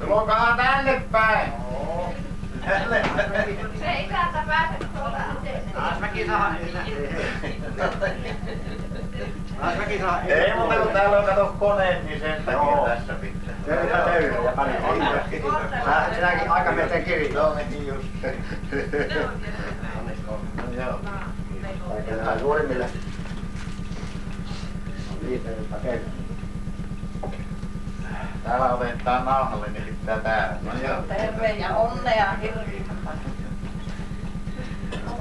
Tulokaa tänne päin. Se isäntä pääse tuolta. Asmäki saa. Asmäki saa. Ei muuta kun täällä on kato koneet, niin sen takia tässä pitää. Töitä ja pane sinäkin aika meidän kirjoja. Joo, nekin just. Joo. Kaikenlainen suurimmille. Liipeiltä kerran. Täällä otetaan nauhalle, niin pitää täällä. Terve ja onnea hirveän paljon.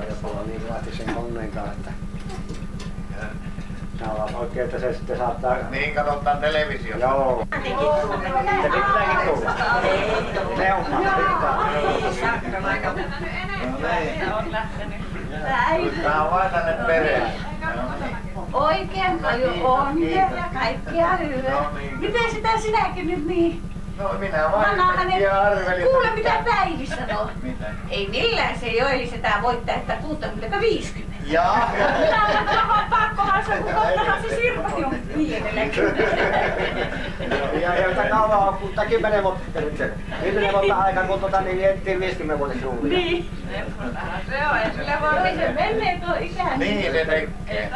Joku on niin kovasti sen koneen kanssa, että se on oikein, että se sitten saattaa... Niin katsotaan televisiosta. Joo. Se pitääkin tulla. Se on On lähtenyt. Tää on vain tänne perään. Oikein paljon onnea ja kaikkia hyvää. Miten sitä sinäkin nyt niin? No minä vain Anna hänen, ja arvelin. kuule mitä Päivi sanoo. Mitä? Ei millään se Joeli sitä voittaa, että 60-50. Jaa. Minä olen vähän pakkohan se, kun tottahan se Sirpasi on 50. Ja sitä kauan on, kun 10 vuotta nyt se. 10 vuotta aikaa, kun niin vietettiin 50-vuotisjuhlia. Niin. Se on, ja sillä voi olla se menee tuo ikään. Niin se tekee.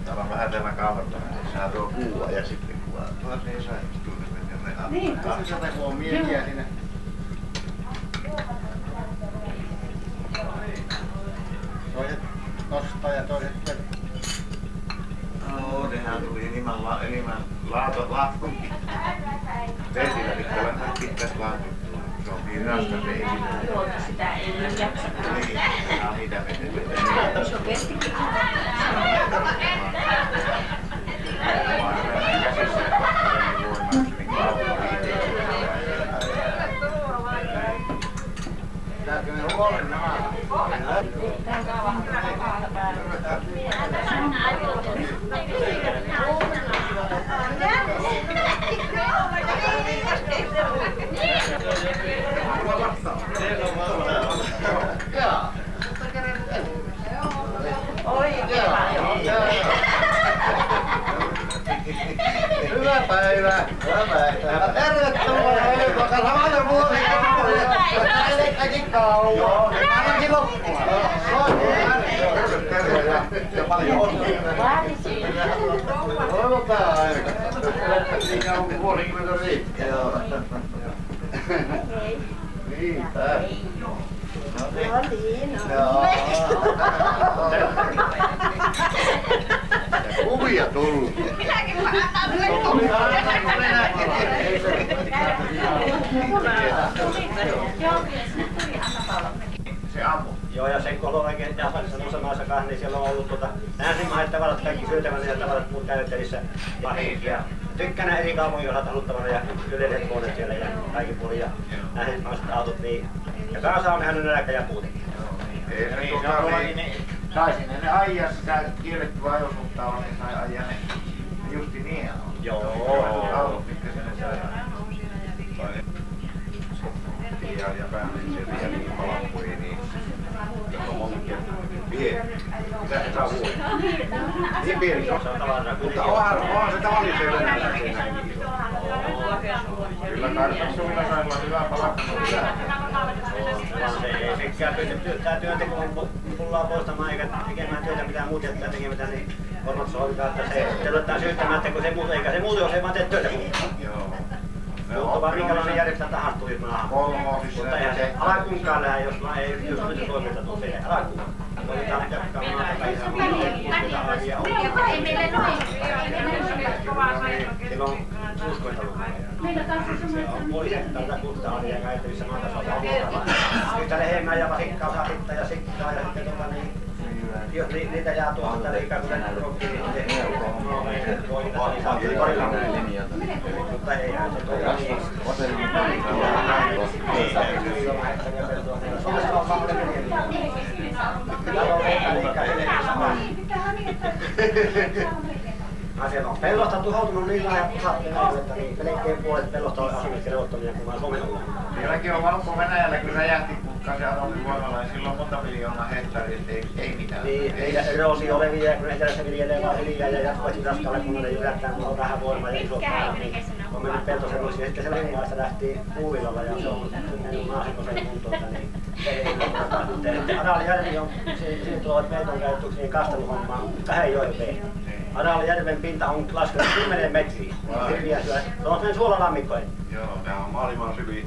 Täällä on vähän tämä kauempana, niin saa tuo kuva ja sitten kuva. Tuossa ei saa tunne mennä. Niin. 200 kun on miehiä siinä. Toiset nostaa ja toiset no, nehän tuli enemmän latkun. Vesillä pitää vähän pitkät latkut. Se on niin raskas ei sitä. Tuolta sitä ei jaksa. Niin, saa niitä vetetään. Se on vestikin. Täältä me huolen nämä. Hyvää päivää. Hyvää päivää. Tervetuloa Helikoka. Samainen vuosi. Äkin kauan. Joo, ainakin loppua. Terve ja paljon onnea. Toivotaan aika. Siinä on puolikymmentä riittää. Joo. Niin, tää. No niin. Joo. Kuvia tullut. Minäkin annan sulle kuvia. Se ammu. Joo, ja sen kolonenkin Japanissa samassa kanssa, niin siellä on ollut länsimaiset tavarat, kaikki syötävänä ja tavarat muut käytettävissä vahinkia. Tykkänä eri kaupunkin osat haluttavana ja yleiset huoneet siellä ja kaikki puolin ja länsimaiset autot niin. Ja kanssa on nähnyt nälkä ja puutekin. Niin, saisin ne ajaa sitä kiellettyä ajosuhtaa on, niin sai ajaa ne justi niin on. Joo. Autot, mitkä sinne sai. Ja pääsin sieltä ja niin palappuihin, niin pieni. Mitä se saa vuoden? Niin pieni. Mutta onhan se tavallisen venäläisen näin. Kyllä kartaksuvilla sai olla hyvä palakka. Se ei sekään tämä työnteko kun tullaan poistamaan eikä tekemään työtä mitään muuta jättää tekemättä, niin korvat soikaa, että se ruvetaan syyttämään, että kun se muuta, eikä se muuta, jos ei vaan tee työtä. Joo. Mutta vaan minkälainen järjestelmä tahansa tuli maahan. Mutta eihän se alkuunkaan lähde, jos vaan ei yhdessä toiminta tule siihen alkuun. Voidaan ehkä maata tai ihan muuta. Silloin 60-luvulla. Se on poliisit tältä kulta-asiaa käytävissä maatasolla. Yhtä lehmää ja vasikkaa saa pitää ja sikkaa ja sitten jos niitä jää tuosta liikaa, kun tänään rokkiin, niin voi korjata linjata. Mutta ei jää se todella niin. Suomessa on vaan siellä on pellosta tuhoutunut niin laaja pusattelu, että niin melkein puolet pellosta on asumista levottomia kuin vaan Suomen ollut. Vieläkin on Valko-Venäjällä, kun räjähti Pakkasen Atomin voimalla, niin silloin monta miljoonaa hehtaaria, ei mitään. Niin, eroosio leviää, kun etelässä viljelee vaan hiljaa ja jatkuvasti raskaalle kunnolle jyrättää, kun on vähän voimaa ja isot päällä, niin on mennyt peltosemmoiksi. Ja sitten se Ringaista lähti puuvillalla ja se on mennyt maasekosen kuntoon, niin ei ole. Adalijärvi on, siinä tulevat peiton käyttöksi niin kasteluhommaan 2 joen veen. Adalijärven pinta on laskenut 10 metriä. Hirviä syö. Se on sen suolalammikkoinen. Joo, nämä on maailman syviä.